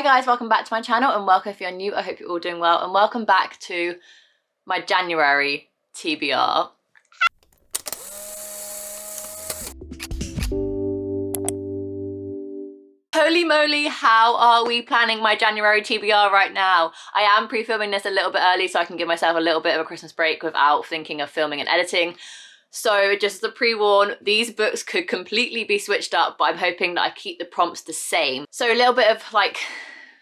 Hi guys, welcome back to my channel and welcome if you're new. I hope you're all doing well and welcome back to my January TBR. Holy moly, how are we planning my January TBR right now? I am pre-filming this a little bit early so I can give myself a little bit of a Christmas break without thinking of filming and editing. So just as a pre-warn, these books could completely be switched up, but I'm hoping that I keep the prompts the same. So a little bit of like,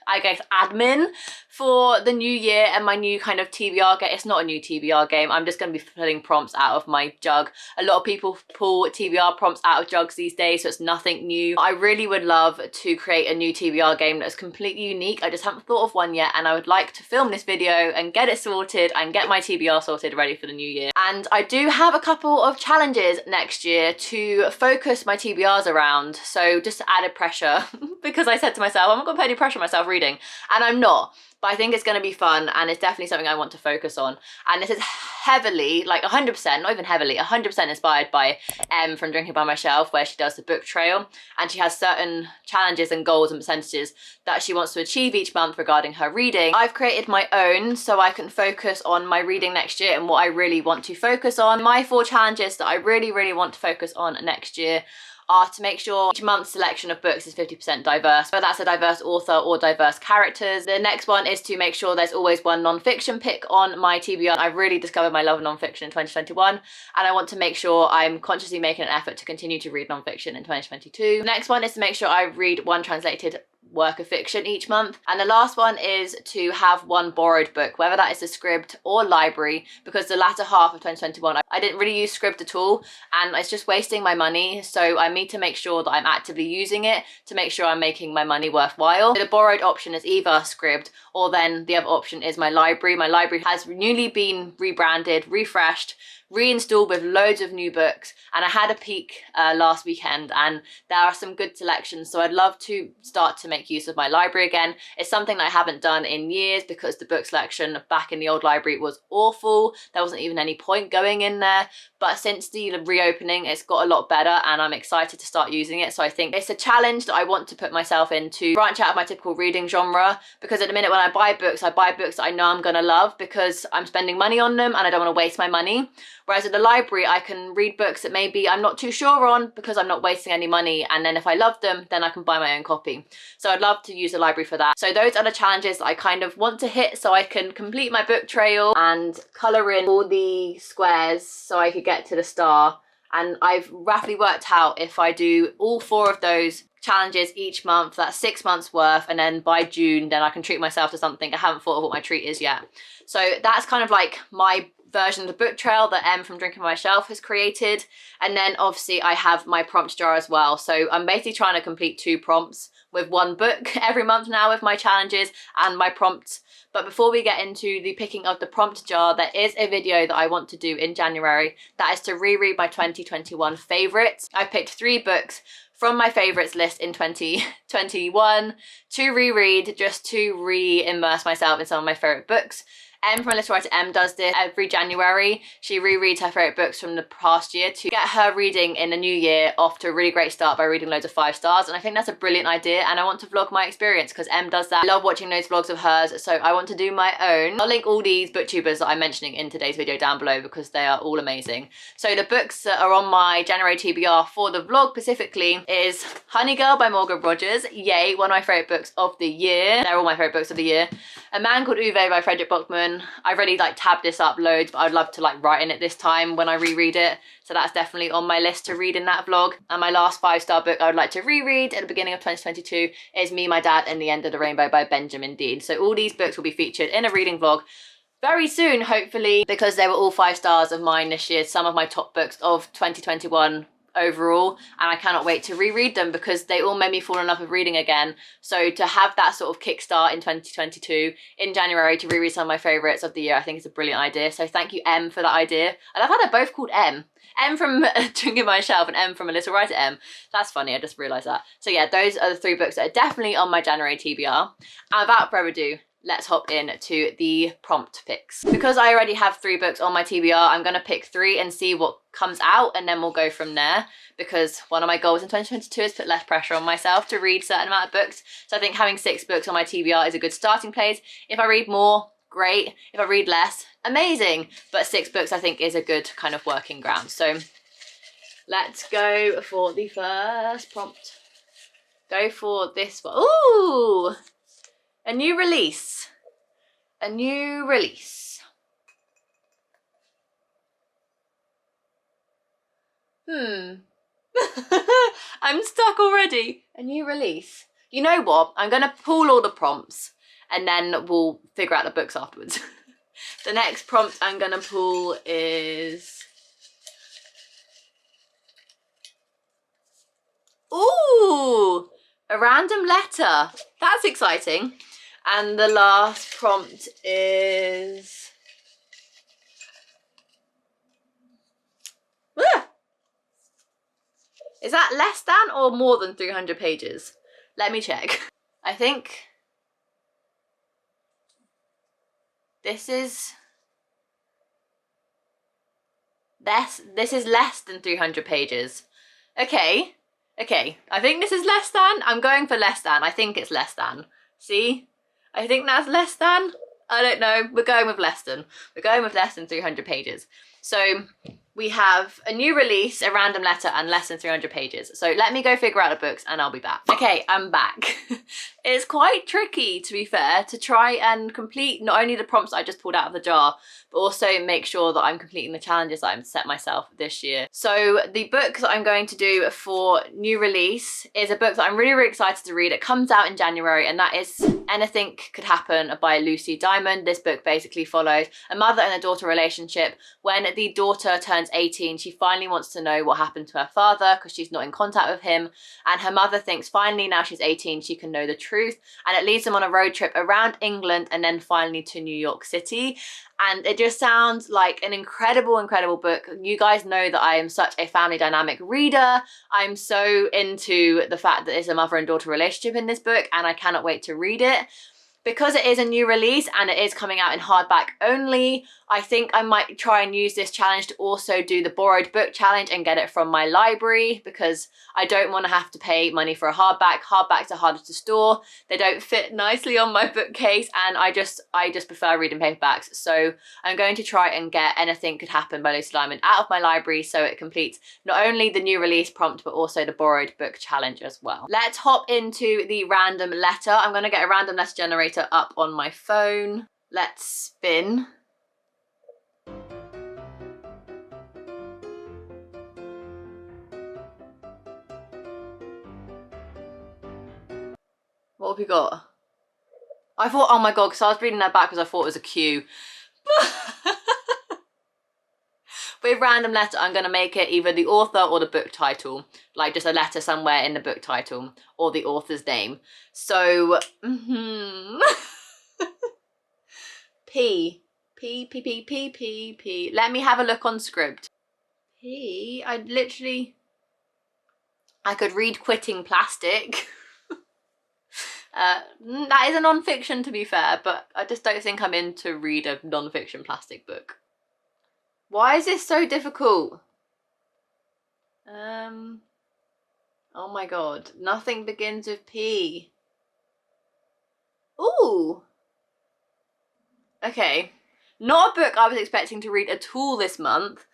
I guess, admin for the new year and my new kind of TBR game. It's not a new TBR game. I'm just going to be pulling prompts out of my jug. A lot of people pull TBR prompts out of jugs these days, so it's nothing new. I really would love to create a new TBR game that's completely unique. I just haven't thought of one yet, and I would like to film this video and get it sorted and get my TBR sorted ready for the new year. And I do have a couple of challenges next year to focus my TBRs around, so just added pressure because I said to myself, I'm not going to put any pressure on myself reading, and I'm not. But I think it's going to be fun and it's definitely something I want to focus on. And this is heavily, like 100%, not even heavily, 100% inspired by Em from Drinking by My Shelf, where she does the book trail. And she has certain challenges and goals and percentages that she wants to achieve each month regarding her reading. I've created my own so I can focus on my reading next year and what I really want to focus on. My 4 challenges that I really want to focus on next year are to make sure each month's selection of books is 50% diverse, whether that's a diverse author or diverse characters. The next one is to make sure there's always one non-fiction pick on my TBR. I've really discovered my love of non-fiction in 2021, and I want to make sure I'm consciously making an effort to continue to read non-fiction in 2022. The next one is to make sure I read one translated work of fiction each month, and the last one is to have one borrowed book, whether that is the Scribd or library, because the latter half of 2021 I didn't really use Scribd at all and it's just wasting my money, so I need to make sure that I'm actively using it to make sure I'm making my money worthwhile. So the borrowed option is either Scribd or then the other option is my library. My library has newly been rebranded, refreshed, reinstalled with loads of new books, and I had a peek last weekend and there are some good selections, so I'd love to start to make use of my library again. It's something that I haven't done in years because the book selection back in the old library was awful. There wasn't even any point going in there, but since the reopening it's got a lot better and I'm excited to start using it. So I think it's a challenge that I want to put myself in to branch out of my typical reading genre, because at the minute when I buy books that I know I'm gonna love because I'm spending money on them and I don't want to waste my money. Whereas at the library, I can read books that maybe I'm not too sure on because I'm not wasting any money. And then if I love them, then I can buy my own copy. So I'd love to use the library for that. So those are the challenges that I kind of want to hit so I can complete my book trail and colour in all the squares so I could get to the star. And I've roughly worked out if I do all 4 of those challenges each month, that's 6 months worth, and then by June then I can treat myself to something. I haven't thought of what my treat is yet. So that's kind of like my version of the book trail that Em from Drinking by My Shelf has created. And then obviously I have my prompt jar as well, so I'm basically trying to complete 2 prompts with 1 book every month now with my challenges and my prompts. But before we get into the picking of the prompt jar, there is a video that I want to do in January that is to reread my 2021 favourites. I've picked 3 books from my favourites list in 2021 to reread, just to re-immerse myself in some of my favourite books. Em from A Little Writer Em does this every January. She rereads her favourite books from the past year to get her reading in the new year off to a really great start by reading loads of 5 stars, and I think that's a brilliant idea and I want to vlog my experience because Em does that. I love watching those vlogs of hers, so I want to do my own. I'll link all these booktubers that I'm mentioning in today's video down below because they are all amazing. So the books that are on my January TBR for the vlog specifically is Honey Girl by Rodgers. Yay, one of my favourite books of the year. They're all my favourite books of the year. A Man Called Uwe by Fredrick. I've already like tabbed this up loads, but I'd love to like write in it this time when I reread it. So that's definitely on my list to read in that vlog. And my last 5-star book I would like to reread at the beginning of 2022 is Me, My Dad and the End of the Rainbow by Benjamin Dean. So all these books will be featured in a reading vlog very soon, hopefully, because they were all 5 stars of mine this year. Some of my top books of 2021 overall, and I cannot wait to reread them because they all made me fall in love with reading again. So to have that sort of kickstart in 2022 in January to reread some of my favourites of the year, I think is a brilliant idea. So thank you, Em, for that idea. I love how they're both called Em. Em from Drinking by My Shelf and Em from A Little Writer Em. That's funny, I just realised that. So yeah, those are the 3 books that are definitely on my January TBR. And without further ado, let's hop in to the prompt picks. Because I already have 3 books on my TBR, I'm going to pick 3 and see what comes out, and then we'll go from there, because one of my goals in 2022 is put less pressure on myself to read a certain amount of books. So I think having 6 books on my TBR is a good starting place. If I read more, great. If I read less, amazing. But 6 books I think is a good kind of working ground. So let's go for the first prompt. Go for this one. Ooh! A new release. A new release. I'm stuck already. A new release. You know what? I'm going to pull all the prompts and then we'll figure out the books afterwards. The next prompt I'm going to pull is... Ooh! A random letter. That's exciting. And the last prompt is... Ah! Is that less than or more than 300 pages? Let me check. I think this is less than 300 pages. Okay. Okay. I think this is less than. I'm going for less than. I think it's less than. See? I think that's less than. I don't know. We're going with less than. We're going with less than 300 pages. So we have a new release, a random letter, and less than 300 pages. So let me go figure out the books and I'll be back. Okay, I'm back. It's quite tricky, to be fair, to try and complete not only the prompts I just pulled out of the jar, but also make sure that I'm completing the challenges that I've set myself this year. So the book that I'm going to do for new release is a book that I'm really, really excited to read. It comes out in January, and that is Anything Could Happen by Lucy Diamond. This book basically follows a mother and a daughter relationship. When the daughter turns 18, she finally wants to know what happened to her father because she's not in contact with him. And her mother thinks finally now she's 18, she can know the truth. And it leads them on a road trip around England and then finally to New York City. And it just sounds like an incredible, incredible book. You guys know that I am such a family dynamic reader. I'm so into the fact that it's a mother and daughter relationship in this book, and I cannot wait to read it. Because it is a new release and it is coming out in hardback only, I think I might try and use this challenge to also do the borrowed book challenge and get it from my library, because I don't want to have to pay money for a hardback. Hardbacks are harder to store. They don't fit nicely on my bookcase, and I just prefer reading paperbacks. So I'm going to try and get Anything Could Happen by Lucy Diamond out of my library so it completes not only the new release prompt but also the borrowed book challenge as well. Let's hop into the random letter. I'm going to get a random letter generator up on my phone. Let's spin. What have we got? I thought, oh my god, because I was reading that backwards, I thought it was a Q. With random letter, I'm going to make it either the author or the book title, like just a letter somewhere in the book title or the author's name. So, P. Let me have a look on Scribd. P. I could read Quitting Plastic. That is a non-fiction, to be fair, but I just don't think I'm in to read a non-fiction plastic book. Why is this so difficult? Oh my god, nothing begins with P. Ooh. Okay, not a book I was expecting to read at all this month,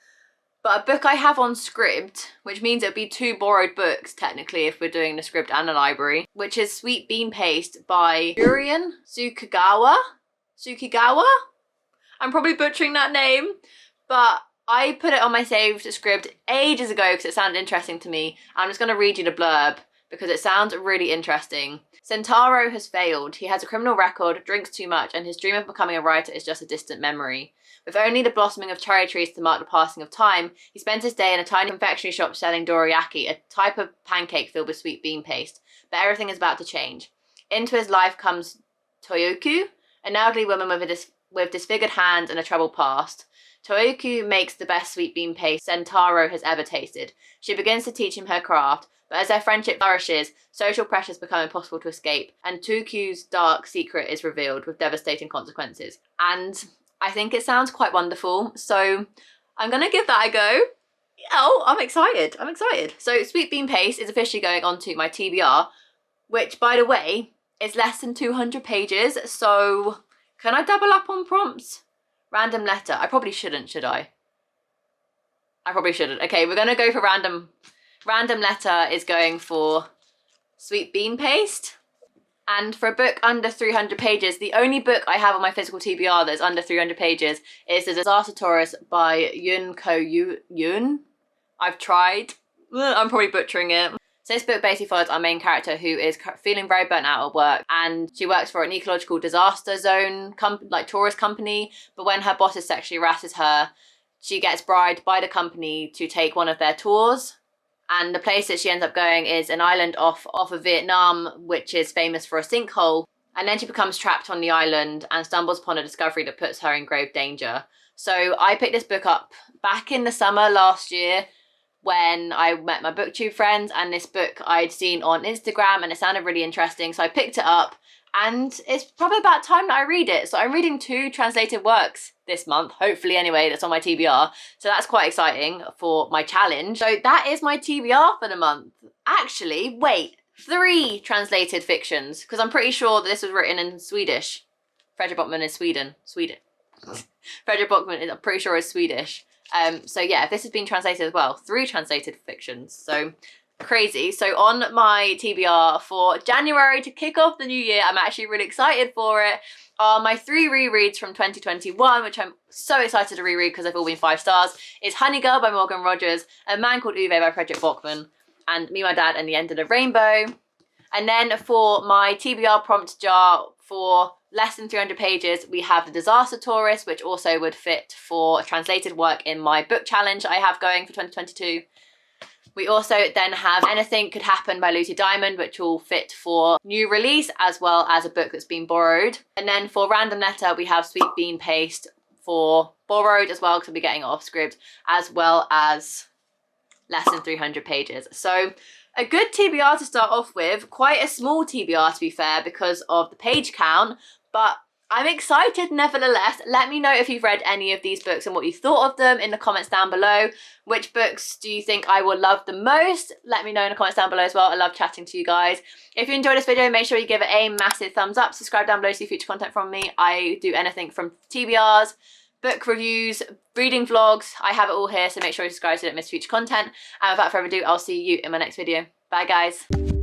but a book I have on Scribd, which means it'll be 2 borrowed books, technically, if we're doing the Scribd and the library, which is Sweet Bean Paste by Durian, Sukeqawa? I'm probably butchering that name, but I put it on my saved Scribd ages ago because it sounded interesting to me. I'm just going to read you the blurb because it sounds really interesting. Sentaro has failed. He has a criminal record, drinks too much, and his dream of becoming a writer is just a distant memory. With only the blossoming of cherry trees to mark the passing of time, he spends his day in a tiny confectionery shop selling dorayaki, a type of pancake filled with sweet bean paste. But everything is about to change. Into his life comes Toyoku, an elderly woman with disfigured hands and a troubled past. Toyoku makes the best sweet bean paste Sentaro has ever tasted. She begins to teach him her craft, But as their friendship flourishes, social pressures become impossible to escape, and Tuku's dark secret is revealed with devastating consequences. And I think it sounds quite wonderful, so I'm gonna give that a go. Oh, I'm excited. So Sweet Bean Paste is officially going onto my TBR, which, by the way, is less than 200 pages. So can I double up on prompts? Random letter. I probably shouldn't, should I? I probably shouldn't. Okay, we're gonna go for random. Random letter is going for Sweet Bean Paste. And for a book under 300 pages, the only book I have on my physical TBR that's under 300 pages is The Disaster by Ko-eun. I've tried. I'm probably butchering it. So this book basically follows our main character who is feeling very burnt out at work, and she works for an ecological disaster zone tourist company, but when her boss sexually harasses her, she gets bribed by the company to take one of their tours. And the place that she ends up going is an island off of Vietnam, which is famous for a sinkhole. And then she becomes trapped on the island and stumbles upon a discovery that puts her in grave danger. So I picked this book up back in the summer last year when I met my booktube friends, and this book I'd seen on Instagram and it sounded really interesting. So I picked it up, and it's probably about time that I read it. So I'm reading 2 translated works this month, hopefully anyway, that's on my TBR. So that's quite exciting for my challenge. So that is my TBR for the month. Actually, wait, 3 translated fictions, because I'm pretty sure that this was written in Swedish. Fredrick Backman is Sweden. Fredrick Backman is, I'm pretty sure, is Swedish. So yeah, if this has been translated as well, 3 translated fictions. So crazy. So on my TBR for January to kick off the new year, I'm actually really excited for it, are my 3 rereads from 2021, which I'm so excited to reread because they've all been 5 stars. It's Honey Girl by Morgan Rodgers, A Man Called Uwe by Fredrick Backman, and Me, My Dad and the End of the Rainbow. And then for my TBR prompt jar for less than 300 pages, we have The Disaster Tourist, which also would fit for translated work in my book challenge I have going for 2022. We also then have Anything Could Happen by Lucy Diamond, which will fit for new release as well as a book that's been borrowed. And then for random letter, we have Sweet Bean Paste for borrowed as well, because I'll be getting it off Scribd, as well as less than 300 pages. So a good TBR to start off with, quite a small TBR to be fair because of the page count, but I'm excited nevertheless. Let me know if you've read any of these books and what you thought of them in the comments down below. Which books do you think I will love the most? Let me know in the comments down below as well. I love chatting to you guys. If you enjoyed this video, make sure you give it a massive thumbs up. Subscribe down below to see future content from me. I do anything from TBRs, book reviews, reading vlogs. I have it all here, so make sure you subscribe so you don't miss future content. And without further ado, I'll see you in my next video. Bye guys.